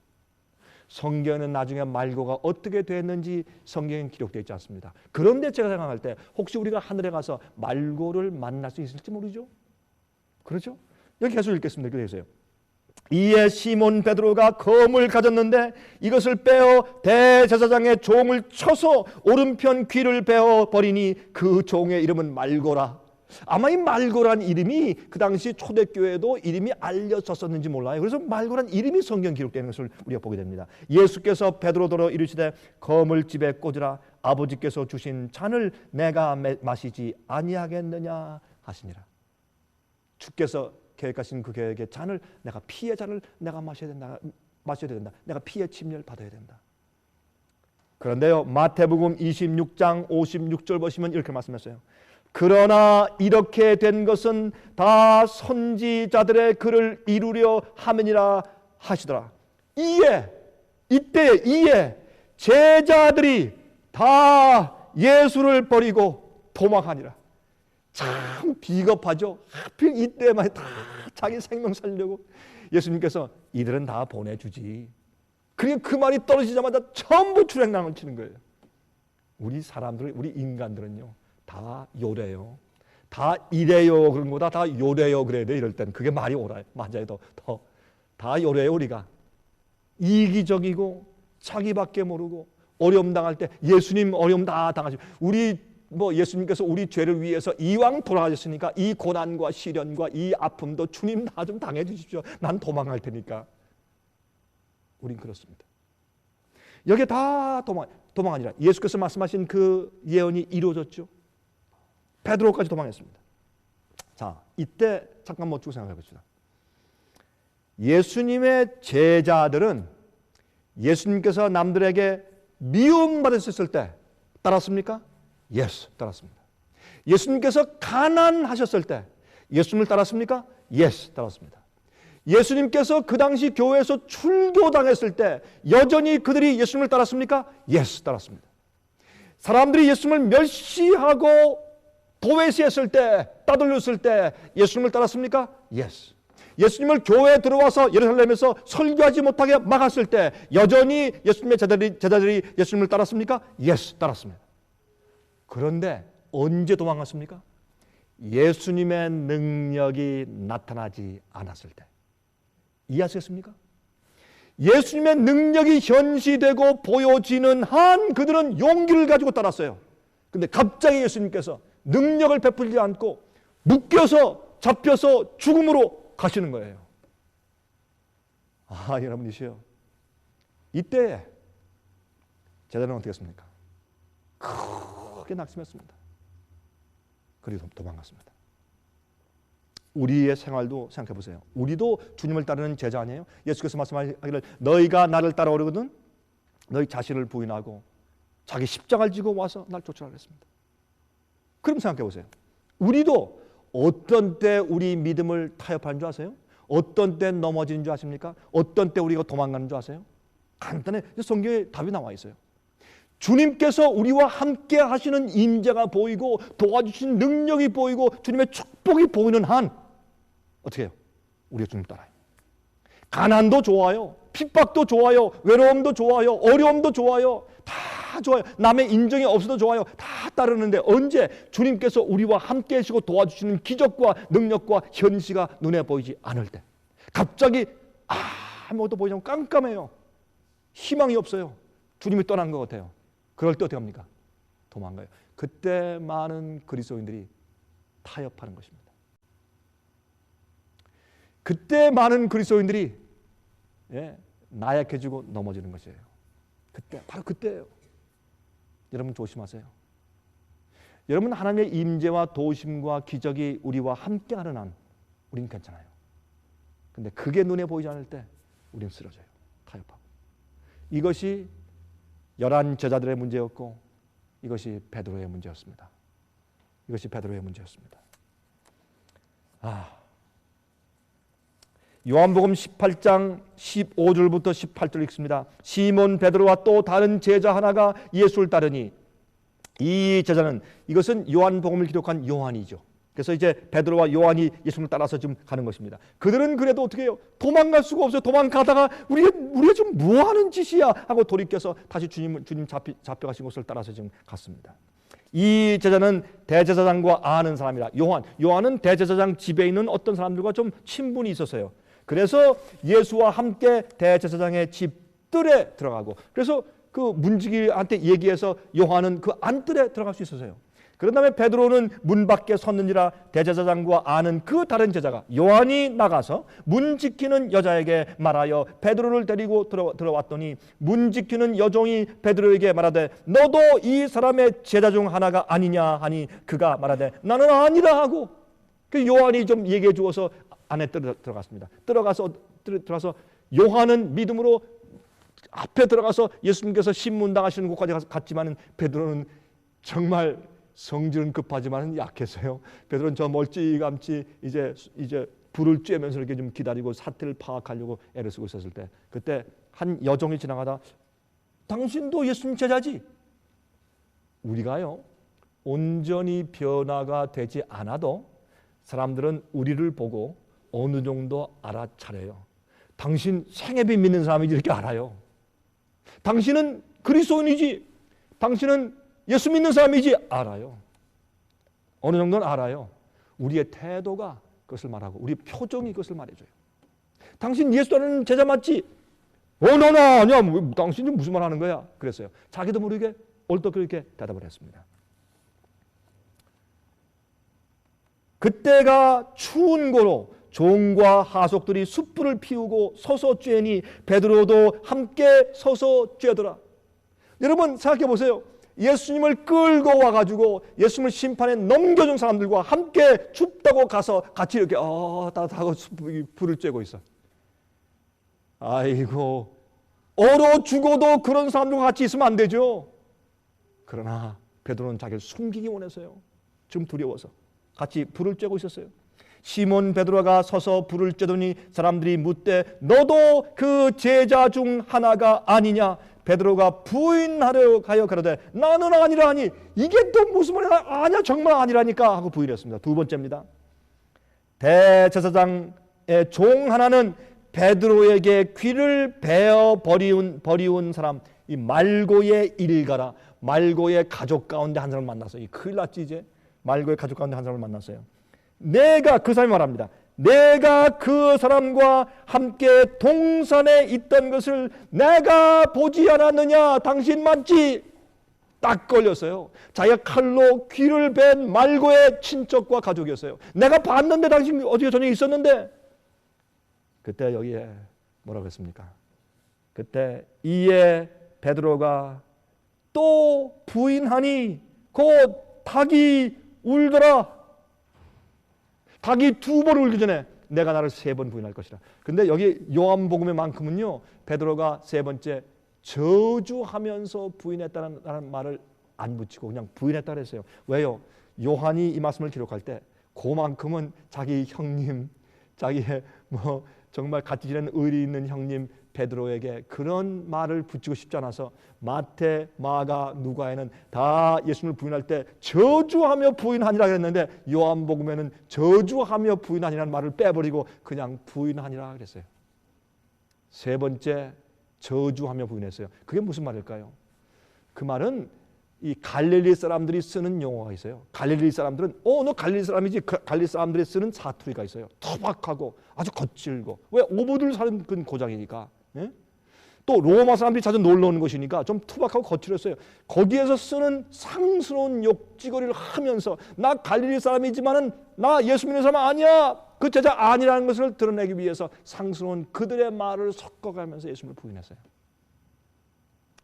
성경에는 나중에 말고가 어떻게 됐는지 성경엔 기록되어 있지 않습니다. 그런데 제가 생각할 때 혹시 우리가 하늘에 가서 말고를 만날 수 있을지 모르죠. 그렇죠? 여기 계속 읽겠습니다. 이렇게 되세요. 이에 시몬 베드로가 검을 가졌는데 이것을 빼어 대제사장의 종을 쳐서 오른편 귀를 베어 버리니 그 종의 이름은 말고라. 아마 이 말고란 이름이 그 당시 초대교회도 이름이 알려졌었는지 몰라요. 그래서 말고란 이름이 성경 기록되는 것을 우리가 보게 됩니다. 예수께서 베드로더러 이르시되 검을 집에 꽂으라. 아버지께서 주신 잔을 내가 마시지 아니하겠느냐 하시니라. 주께서 계획하신 그 계획의 잔을 내가 피의 잔을 내가 마셔야 된다. 내가 피의 침례를 받아야 된다. 그런데요, 마태복음 26장 56절 보시면 이렇게 말씀했어요. 그러나 이렇게 된 것은 다 선지자들의 글을 이루려 함이니라 하시더라. 이때에 제자들이 다 예수를 버리고 도망하니라. 참 비겁하죠. 하필 이때만 다 자기 생명 살려고 예수님께서 이들은 다 보내주지. 그러니까 그 말이 떨어지자마자 전부 출행랑을 치는 거예요. 우리 인간들은요 다 요래요. 다 이래요 그런 거다 다 요래요 그래야 돼. 이럴 땐 그게 말이 옳아요. 맞아요. 다 요래요. 우리가 이기적이고 자기밖에 모르고 어려움 당할 때 예수님 어려움 다 당하시고 예수님께서 우리 죄를 위해서 이왕 돌아가셨으니까 이 고난과 시련과 이 아픔도 주님 다 좀 당해 주십시오. 난 도망갈 테니까. 우린 그렇습니다. 여기 다 도망하니라. 예수께서 말씀하신 그 예언이 이루어졌죠. 베드로까지 도망했습니다. 자, 이때 잠깐 멈추고 생각해 봅시다. 예수님의 제자들은 예수님께서 남들에게 미움받으셨을 때 따랐습니까? Yes, 따랐습니다. 예수님께서 가난하셨을 때 예수님을 따랐습니까? Yes, 따랐습니다. 예수님께서 그 당시 교회에서 출교당했을 때 여전히 그들이 예수님을 따랐습니까? Yes, 따랐습니다. 사람들이 예수님을 멸시하고 도외시했을 때, 따돌렸을 때 예수님을 따랐습니까? Yes. 예수님을 교회에 들어와서 예루살렘에서 설교하지 못하게 막았을 때 여전히 예수님의 제자들이 예수님을 따랐습니까? Yes, 따랐습니다. 그런데 언제 도망갔습니까? 예수님의 능력이 나타나지 않았을 때. 이해하시겠습니까? 예수님의 능력이 현시되고 보여지는 한 그들은 용기를 가지고 따랐어요. 근데 갑자기 예수님께서 능력을 베풀지 않고 묶여서 잡혀서 죽음으로 가시는 거예요. 아, 여러분이시여. 이때 제자들은 어떻게 했습니까? 크게 낙심했습니다. 그리고 도망갔습니다. 우리의 생활도 생각해 보세요. 우리도 주님을 따르는 제자 아니에요? 예수께서 말씀하시기를 너희가 나를 따라오려거든 너희 자신을 부인하고 자기 십자가를 지고 와서 날 쫓아라 그랬습니다. 그럼 생각해 보세요. 우리도 어떤 때 우리 믿음을 타협하는 줄 아세요? 어떤 때 넘어지는 줄 아십니까? 어떤 때 우리가 도망가는 줄 아세요? 간단해. 성경에 답이 나와 있어요. 주님께서 우리와 함께 하시는 임재가 보이고 도와주신 능력이 보이고 주님의 축복이 보이는 한 어떻게 해요? 우리가 주님 따라요. 가난도 좋아요. 핍박도 좋아요. 외로움도 좋아요. 어려움도 좋아요. 다 좋아요. 남의 인정이 없어도 좋아요. 다 따르는데 언제 주님께서 우리와 함께 하시고 도와주시는 기적과 능력과 현시가 눈에 보이지 않을 때 갑자기 아무것도 보이지 않고 깜깜해요. 희망이 없어요. 주님이 떠난 것 같아요. 그럴 때 어떻게 합니까? 도망가요. 그때 많은 그리스도인들이 타협하는 것입니다. 그때 많은 그리스도인들이 나약해지고 넘어지는 것이에요. 그때 바로 그때예요. 여러분 조심하세요. 여러분 하나님의 임재와 도우심과 기적이 우리와 함께하는 한 우리는 괜찮아요. 근데 그게 눈에 보이지 않을 때 우리는 쓰러져요. 타협하고. 이것이 11 제자들의 문제였고 이것이 베드로의 문제였습니다. 이것이 베드로의 문제였습니다. 요한복음 18장 15절부터 18절 읽습니다. 시몬 베드로와 또 다른 제자 하나가 예수를 따르니 이 제자는 이것은 요한복음을 기록한 요한이죠. 그래서 이제 베드로와 요한이 예수님을 따라서 지금 가는 것입니다. 그들은 그래도 어떻게 해요? 도망갈 수가 없어요. 도망가다가 우리가 좀 뭐하는 짓이야 하고 돌이켜서 다시 주님 잡혀가신 곳을 따라서 지금 갔습니다. 이 제자는 대제사장과 아는 사람이라. 요한은 대제사장 집에 있는 어떤 사람들과 좀 친분이 있었어요. 그래서 예수와 함께 대제사장의 집들에 들어가고 그래서 그 문지기한테 얘기해서 요한은 그 안뜰에 들어갈 수 있었어요. 그런 다음에 베드로는 문 밖에 섰는지라 대제사장과 아는 그 다른 제자가 요한이 나가서 문 지키는 여자에게 말하여 베드로를 데리고 들어왔더니 문 지키는 여종이 베드로에게 말하되 너도 이 사람의 제자 중 하나가 아니냐 하니 그가 말하되 나는 아니라 하고 그 요한이 좀 얘기해 주어서 안에 들어갔습니다. 들어가서 요한은 믿음으로 앞에 들어가서 예수님께서 신문당하시는 곳까지 갔지만은 베드로는 정말 성질은 급하지만 약해서요. 베드로는 저 멀찌감치 이제 불을 쬐면서 이렇게 좀 기다리고 사태를 파악하려고 애를 쓰고 있었을 때 그때 한 여종이 지나가다 당신도 예수님 제자지? 우리가요 온전히 변화가 되지 않아도 사람들은 우리를 보고 어느 정도 알아차려요. 당신 생애비 믿는 사람이지 이렇게 알아요. 당신은 그리스도인이지 당신은 예수 믿는 사람이지 알아요. 어느 정도는 알아요. 우리의 태도가 그것을 말하고 우리 표정이 그것을 말해줘요. 당신 예수 따르는 제자 맞지? 나 아니야. 당신이 무슨 말 하는 거야? 그랬어요. 자기도 모르게 얼떨 그렇게 대답을 했습니다. 그때가 추운 고로 종과 하속들이 숯불을 피우고 서서 쬐니 베드로도 함께 서서 쬐더라. 여러분 생각해 보세요. 예수님을 끌고 와가지고 예수님을 심판에 넘겨준 사람들과 함께 춥다고 가서 같이 이렇게 따뜻하고 불을 쬐고 있어. 아이고, 얼어 죽어도 그런 사람들과 같이 있으면 안 되죠. 그러나 베드로는 자기를 숨기기 원해서요. 좀 두려워서 같이 불을 쬐고 있었어요. 시몬 베드로가 서서 불을 쬐더니 사람들이 묻되 너도 그 제자 중 하나가 아니냐? 베드로가 부인하려 가여 가로되 나는 아니라 하니 이게 또 무슨 말이야? 아니야, 정말 아니라니까 하고 부인했습니다. 두 번째입니다. 대제사장의 종 하나는 베드로에게 귀를 베어 버리운 사람, 이 말고의 일가라, 말고의 가족 가운데 한 사람을 만났어요. 큰일 났지 이제. 말고의 가족 가운데 한 사람을 만났어요. 내가, 그 사람이 말합니다. 내가 그 사람과 함께 동산에 있던 것을 내가 보지 않았느냐? 당신 맞지? 딱 걸렸어요. 자기가 칼로 귀를 벤 말고의 친척과 가족이었어요. 내가 봤는데 당신 어디에 저녁에 있었는데. 그때 여기에 뭐라고 했습니까? 그때 이에 베드로가 또 부인하니 곧 닭이 울더라. 닭이 두 번 울기 전에 내가 나를 세 번 부인할 것이라. 근데 여기 요한복음의 만큼은요, 베드로가 세 번째 저주하면서 부인했다는 말을 안 붙이고 그냥 부인했다 그랬어요. 왜요? 요한이 이 말씀을 기록할 때 그만큼은 자기 형님, 자기의 뭐 정말 같이 지내는 의리 있는 형님 베드로에게 그런 말을 붙이고 싶지 않아서 마태, 마가, 누가에는 다 예수님을 부인할 때 저주하며 부인하니라 그랬는데 요한복음에는 저주하며 부인하니라는 말을 빼버리고 그냥 부인하니라 그랬어요. 세 번째 저주하며 부인했어요. 그게 무슨 말일까요? 그 말은 이 갈릴리 사람들이 쓰는 용어가 있어요. 갈릴리 사람들은 너 갈릴리 사람이지. 갈릴리 사람들이 쓰는 사투리가 있어요. 투박하고 아주 거칠고. 왜? 오부들 사는 그 고장이니까. 예? 또 로마 사람들이 자주 놀러 오는 것이니까 좀 투박하고 거칠었어요. 거기에서 쓰는 상스러운 욕지거리를 하면서 나 갈릴리 사람이지만은 나 예수 믿는 사람 아니야, 그 제자 아니라는 것을 드러내기 위해서 상스러운 그들의 말을 섞어가면서 예수님을 부인했어요.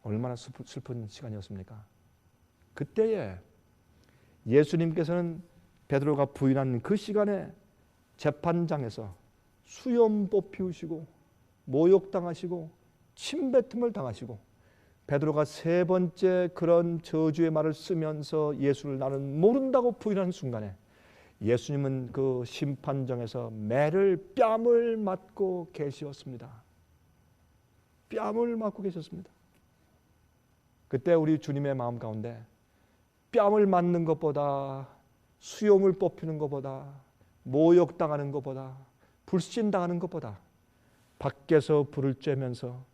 얼마나 슬픈 시간이었습니까? 그때에 예수님께서는 베드로가 부인한 그 시간에 재판장에서 수염 뽑히우시고 모욕당하시고 침뱉음을 당하시고 베드로가 세 번째 그런 저주의 말을 쓰면서 예수를 나는 모른다고 부인하는 순간에 예수님은 그 심판정에서 매를 뺨을 맞고 계셨습니다. 뺨을 맞고 계셨습니다. 그때 우리 주님의 마음 가운데 뺨을 맞는 것보다, 수염을 뽑히는 것보다, 모욕당하는 것보다, 불신당하는 것보다 밖에서 불을 쬐면서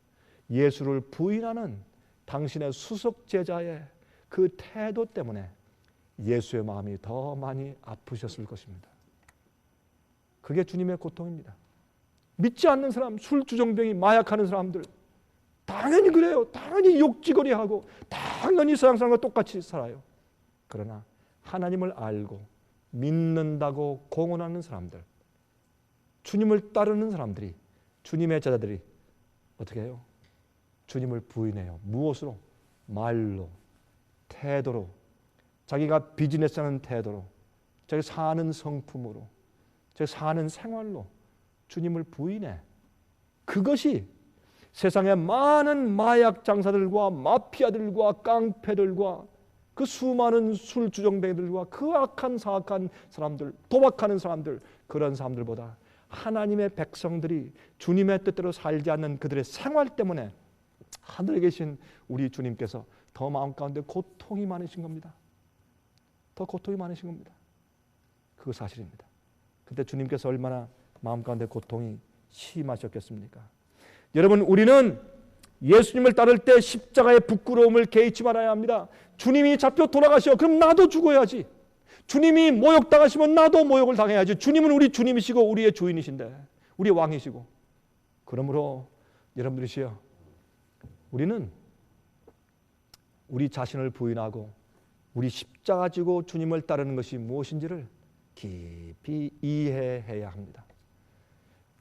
예수를 부인하는 당신의 수석 제자의 그 태도 때문에 예수의 마음이 더 많이 아프셨을 것입니다. 그게 주님의 고통입니다. 믿지 않는 사람, 술주정뱅이, 마약하는 사람들 당연히 그래요. 당연히 욕지거리하고 당연히 서양 사람과 똑같이 살아요. 그러나 하나님을 알고 믿는다고 공언하는 사람들, 주님을 따르는 사람들이, 주님의 제자들이 어떻게 해요? 주님을 부인해요. 무엇으로? 말로, 태도로, 자기가 비즈니스하는 태도로, 자기 사는 성품으로, 자기 사는 생활로 주님을 부인해. 그것이 세상의 많은 마약 장사들과 마피아들과 깡패들과 그 수많은 술주정뱅이들과 그 악한 사악한 사람들, 도박하는 사람들, 그런 사람들보다 하나님의 백성들이 주님의 뜻대로 살지 않는 그들의 생활 때문에 하늘에 계신 우리 주님께서 더 마음 가운데 고통이 많으신 겁니다. 더 고통이 많으신 겁니다. 그 사실입니다. 그때 주님께서 얼마나 마음 가운데 고통이 심하셨겠습니까? 여러분, 우리는 예수님을 따를 때 십자가의 부끄러움을 개의치 말아야 합니다. 주님이 잡혀 돌아가셔. 그럼 나도 죽어야지. 주님이 모욕당하시면 나도 모욕을 당해야지. 주님은 우리 주님이시고 우리의 주인이신데, 우리의 왕이시고. 그러므로 여러분들이시여, 우리는 우리 자신을 부인하고 우리 십자가 지고 주님을 따르는 것이 무엇인지를 깊이 이해해야 합니다.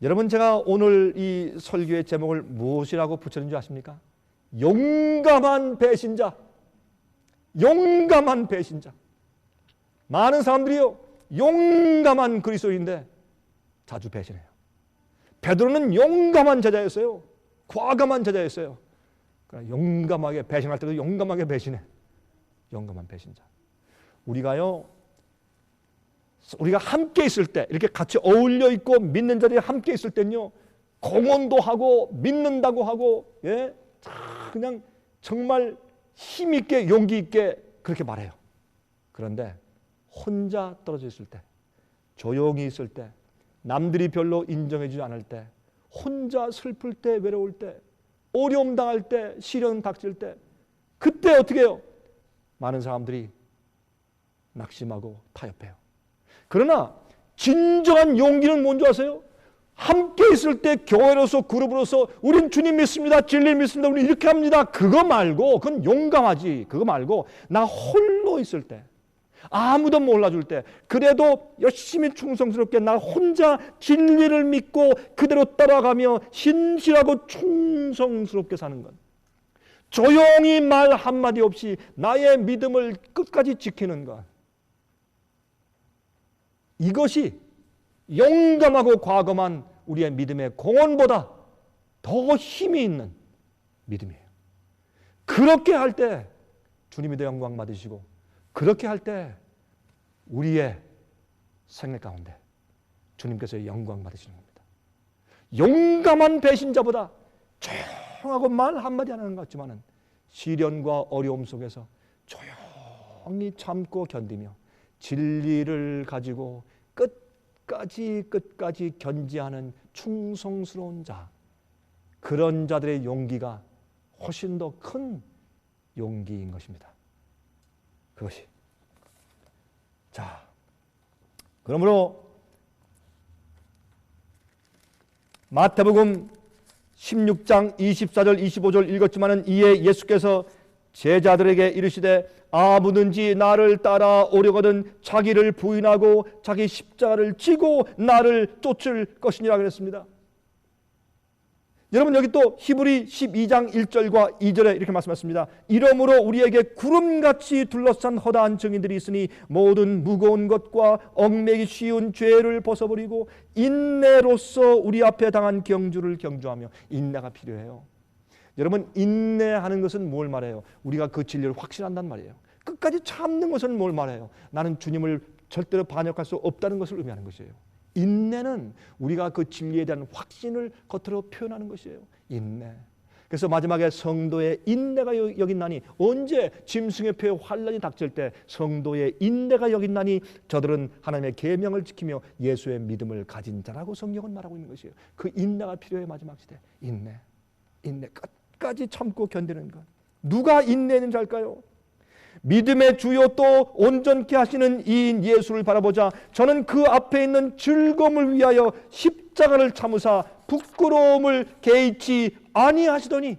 여러분, 제가 오늘 이 설교의 제목을 무엇이라고 붙였는지 아십니까? 용감한 배신자, 용감한 배신자. 많은 사람들이요, 용감한 그리스도인데 자주 배신해요. 베드로는 용감한 제자였어요. 과감한 제자였어요. 그러나 용감하게 배신할 때도 용감하게 배신해. 용감한 배신자. 우리가 함께 있을 때, 이렇게 같이 어울려 있고 믿는 자리에 함께 있을 때는요, 공언도 하고 믿는다고 하고, 예, 그냥 정말 힘 있게 용기 있게 그렇게 말해요. 그런데 혼자 떨어져 있을 때, 조용히 있을 때, 남들이 별로 인정해 주지 않을 때, 혼자 슬플 때, 외로울 때, 어려움 당할 때, 시련 닥칠 때, 그때 어떻게 해요? 많은 사람들이 낙심하고 타협해요. 그러나 진정한 용기는 뭔지 아세요? 함께 있을 때 교회로서 그룹으로서 우린 주님 믿습니다, 진리 믿습니다, 우리 이렇게 합니다, 그거 말고, 그건 용감하지. 그거 말고 나 홀로 있을 때, 아무도 몰라줄 때, 그래도 열심히 충성스럽게 나 혼자 진리를 믿고 그대로 따라가며 신실하고 충성스럽게 사는 것, 조용히 말 한마디 없이 나의 믿음을 끝까지 지키는 것, 이것이 용감하고 과감한 우리의 믿음의 공헌보다 더 힘이 있는 믿음이에요. 그렇게 할 때 주님이 더 영광 받으시고, 그렇게 할 때 우리의 생애 가운데 주님께서 영광 받으시는 겁니다. 용감한 배신자보다 조용하고 말 한마디 안 하는 것 같지만은 시련과 어려움 속에서 조용히 참고 견디며 진리를 가지고 끝까지 견지하는 충성스러운 자, 그런 자들의 용기가 훨씬 더 큰 용기인 것입니다. 그것이. 자, 그러므로 마태복음 16장 24절 25절 읽었지만은 이에 예수께서 제자들에게 이르시되 아무든지 나를 따라오려거든 자기를 부인하고 자기 십자가를 지고 나를 쫓을 것이니라 그랬습니다. 여러분, 여기 또 히브리 12장 1절과 2절에 이렇게 말씀하셨습니다. 이러므로 우리에게 구름같이 둘러싼 허다한 증인들이 있으니 모든 무거운 것과 얽매기 쉬운 죄를 벗어버리고 인내로서 우리 앞에 당한 경주를 경주하며. 인내가 필요해요. 여러분, 인내하는 것은 뭘 말해요? 우리가 그 진리를 확신한단 말이에요. 끝까지 참는 것은 뭘 말해요? 나는 주님을 절대로 반역할 수 없다는 것을 의미하는 것이에요. 인내는 우리가 그 진리에 대한 확신을 겉으로 표현하는 것이에요. 인내. 그래서 마지막에 성도의 인내가 여긴나니, 언제 짐승의 표에 환난이 닥칠 때 성도의 인내가 여긴나니 저들은 하나님의 계명을 지키며 예수의 믿음을 가진 자라고 성경은 말하고 있는 것이에요. 그 인내가 필요해. 마지막 시대 인내 끝까지 참고 견디는 것. 누가 인내는 자일까요? 믿음의 주요 또 온전케 하시는 이인 예수를 바라보자 저는 그 앞에 있는 즐거움을 위하여 십자가를 참으사 부끄러움을 개의치 아니하시더니.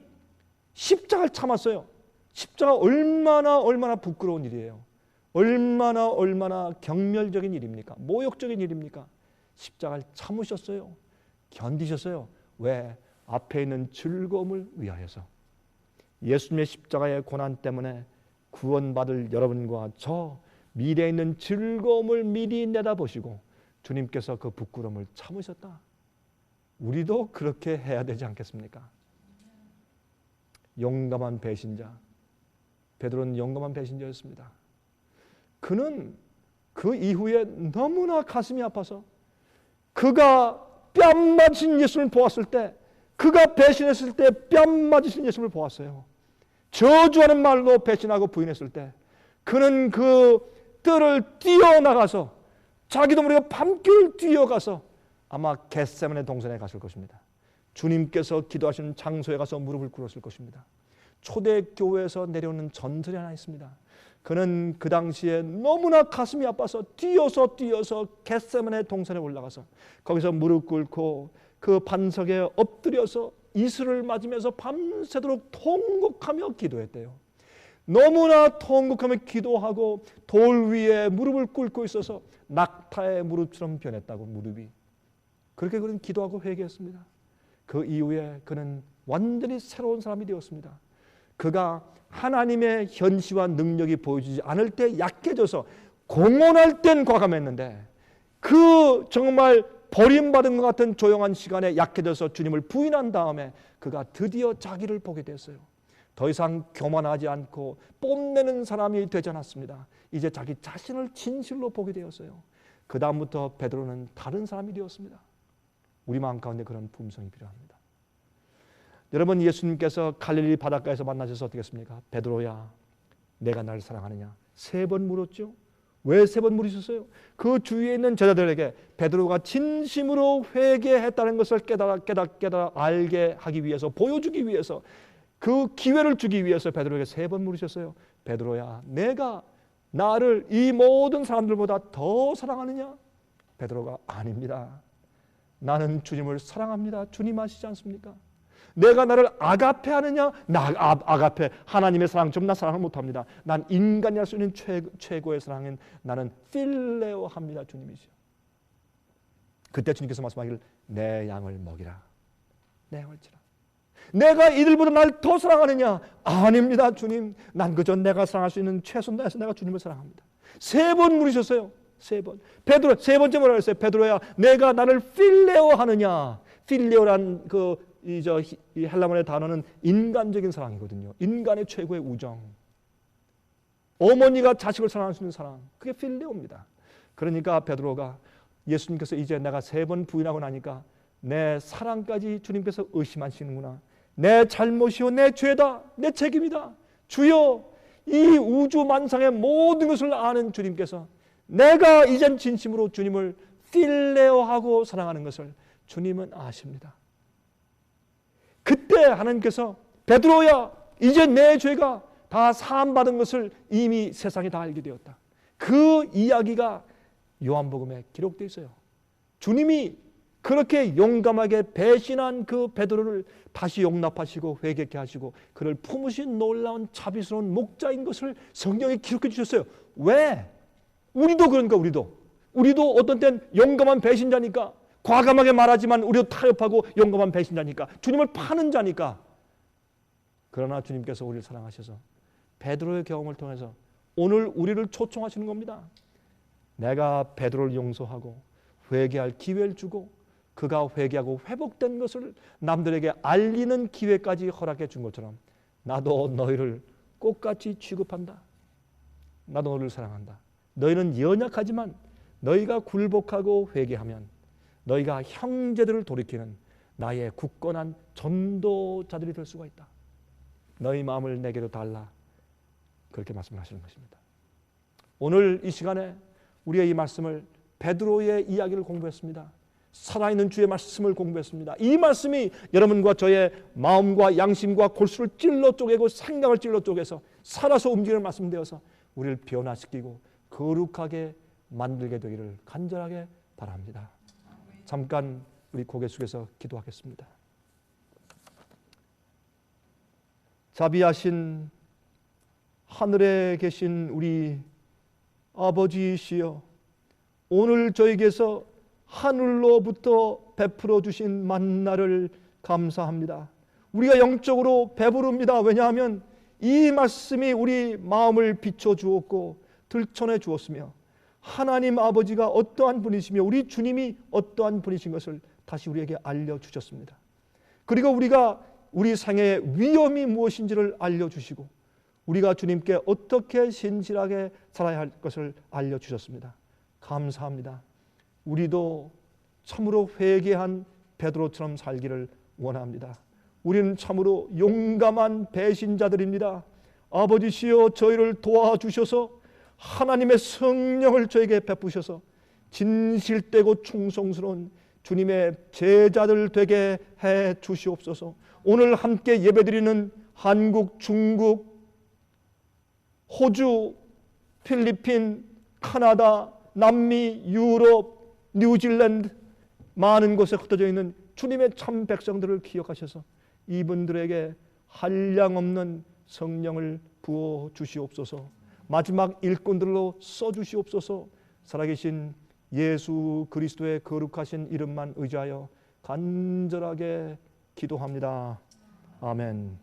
십자가를 참았어요. 십자가 얼마나 부끄러운 일이에요. 얼마나 경멸적인 일입니까? 모욕적인 일입니까? 십자가를 참으셨어요. 견디셨어요. 왜? 앞에 있는 즐거움을 위하여서. 예수님의 십자가의 고난 때문에 구원받을 여러분과 저 미래에 있는 즐거움을 미리 내다보시고 주님께서 그 부끄러움을 참으셨다. 우리도 그렇게 해야 되지 않겠습니까? 용감한 배신자. 베드로는 용감한 배신자였습니다. 그는 그 이후에 너무나 가슴이 아파서 그가 뺨 맞으신 예수를 보았을 때, 그가 배신했을 때 뺨 맞으신 예수를 보았어요. 저주하는 말로 배신하고 부인했을 때 그는 그 뜰을 뛰어나가서 자기도 모르게 밤길을 뛰어가서 아마 겟세마네 동산에 갔을 것입니다. 주님께서 기도하시는 장소에 가서 무릎을 꿇었을 것입니다. 초대교회에서 내려오는 전설이 하나 있습니다. 그는 그 당시에 너무나 가슴이 아파서 뛰어서 겟세마네 동산에 올라가서 거기서 무릎 꿇고 그 반석에 엎드려서 이슬을 맞으면서 밤새도록 통곡하며 기도했대요. 너무나 통곡하며 기도하고 돌 위에 무릎을 꿇고 있어서 낙타의 무릎처럼 변했다고. 무릎이. 그렇게 그는 기도하고 회개했습니다. 그 이후에 그는 완전히 새로운 사람이 되었습니다. 그가 하나님의 현시와 능력이 보여지지 않을 때 약해져서 공언할 땐 과감했는데 그 정말 버림받은 것 같은 조용한 시간에 약해져서 주님을 부인한 다음에 그가 드디어 자기를 보게 됐어요. 더 이상 교만하지 않고 뽐내는 사람이 되지 않았습니다. 이제 자기 자신을 진실로 보게 되었어요. 그 다음부터 베드로는 다른 사람이 되었습니다. 우리 마음 가운데 그런 품성이 필요합니다. 여러분, 예수님께서 갈릴리 바닷가에서 만나셔서 어떻게 했습니까? 베드로야, 내가 나를 사랑하느냐? 3번 물었죠. 왜 3번 물으셨어요? 그 주위에 있는 제자들에게 베드로가 진심으로 회개했다는 것을 깨달아 알게 하기 위해서, 보여주기 위해서, 그 기회를 주기 위해서 베드로에게 3번 물으셨어요. 베드로야, 내가 나를 이 모든 사람들보다 더 사랑하느냐? 베드로가 아닙니다. 나는 주님을 사랑합니다. 주님 아시지 않습니까? 내가 나를 아가페 하느냐? 아가페, 하나님의 사랑 좀 나 사랑을 못합니다. 난 인간이 할 수 있는 최고의 사랑은 나는 필레오 합니다. 주님이시여. 그때 주님께서 말씀하기를 내 양을 먹이라. 내 양을 치라. 내가 이들보다 날 더 사랑하느냐? 아닙니다. 주님, 난 그저 내가 사랑할 수 있는 최선을 다해서 내가 주님을 사랑합니다. 3번 물으셨어요. 3번. 베드로, 3번째 뭐라 그랬어요? 베드로야, 내가 나를 필레오 하느냐? 필레오란 이 헬라문의 단어는 인간적인 사랑이거든요. 인간의 최고의 우정. 어머니가 자식을 사랑할 수 있는 사랑. 그게 필레오입니다. 그러니까 베드로가 예수님께서 이제 내가 3번 부인하고 나니까 내 사랑까지 주님께서 의심하시는구나. 내 잘못이요, 내 죄다, 내 책임이다. 주여, 이 우주 만상의 모든 것을 아는 주님께서 내가 이젠 진심으로 주님을 필레오하고 사랑하는 것을 주님은 아십니다. 그때 하나님께서 베드로야, 이제 내 죄가 다 사함받은 것을 이미 세상이 다 알게 되었다. 그 이야기가 요한복음에 기록되어 있어요. 주님이 그렇게 용감하게 배신한 그 베드로를 다시 용납하시고 회개케 하시고 그를 품으신 놀라운 자비스러운 목자인 것을 성경에 기록해 주셨어요. 왜? 우리도 그러니까 우리도 어떤 땐 용감한 배신자니까, 과감하게 말하지만 우리도 타협하고 용감한 배신자니까, 주님을 파는 자니까. 그러나 주님께서 우리를 사랑하셔서 베드로의 경험을 통해서 오늘 우리를 초청하시는 겁니다. 내가 베드로를 용서하고 회개할 기회를 주고 그가 회개하고 회복된 것을 남들에게 알리는 기회까지 허락해 준 것처럼 나도 너희를 꽃같이 취급한다. 나도 너희를 사랑한다. 너희는 연약하지만 너희가 굴복하고 회개하면 너희가 형제들을 돌이키는 나의 굳건한 전도자들이 될 수가 있다. 너희 마음을 내게로 달라. 그렇게 말씀하시는 것입니다. 오늘 이 시간에 우리가 이 말씀을, 베드로의 이야기를 공부했습니다. 살아있는 주의 말씀을 공부했습니다. 이 말씀이 여러분과 저의 마음과 양심과 골수를 찔러 쪼개고 생각을 찔러 쪼개서 살아서 움직이는 말씀 되어서 우리를 변화시키고 거룩하게 만들게 되기를 간절하게 바랍니다. 잠깐 우리 고개 숙여서 기도하겠습니다. 자비하신 하늘에 계신 우리 아버지이시여, 오늘 저에게서 하늘로부터 베풀어 주신 만나를 감사합니다. 우리가 영적으로 배부릅니다. 왜냐하면 이 말씀이 우리 마음을 비춰 주었고 들춰내 주었으며 하나님 아버지가 어떠한 분이시며 우리 주님이 어떠한 분이신 것을 다시 우리에게 알려주셨습니다. 그리고 우리가 우리 생애의 위험이 무엇인지를 알려주시고 우리가 주님께 어떻게 신실하게 살아야 할 것을 알려주셨습니다. 감사합니다. 우리도 참으로 회개한 베드로처럼 살기를 원합니다. 우리는 참으로 용감한 배신자들입니다. 아버지시여, 저희를 도와주셔서 하나님의 성령을 저에게 베푸셔서 진실되고 충성스러운 주님의 제자들 되게 해 주시옵소서. 오늘 함께 예배드리는 한국, 중국, 호주, 필리핀, 카나다, 남미, 유럽, 뉴질랜드 많은 곳에 흩어져 있는 주님의 참 백성들을 기억하셔서 이분들에게 한량없는 성령을 부어 주시옵소서. 마지막 일꾼들로 써주시옵소서. 살아계신 예수 그리스도의 거룩하신 이름만 의지하여 간절하게 기도합니다. 아멘.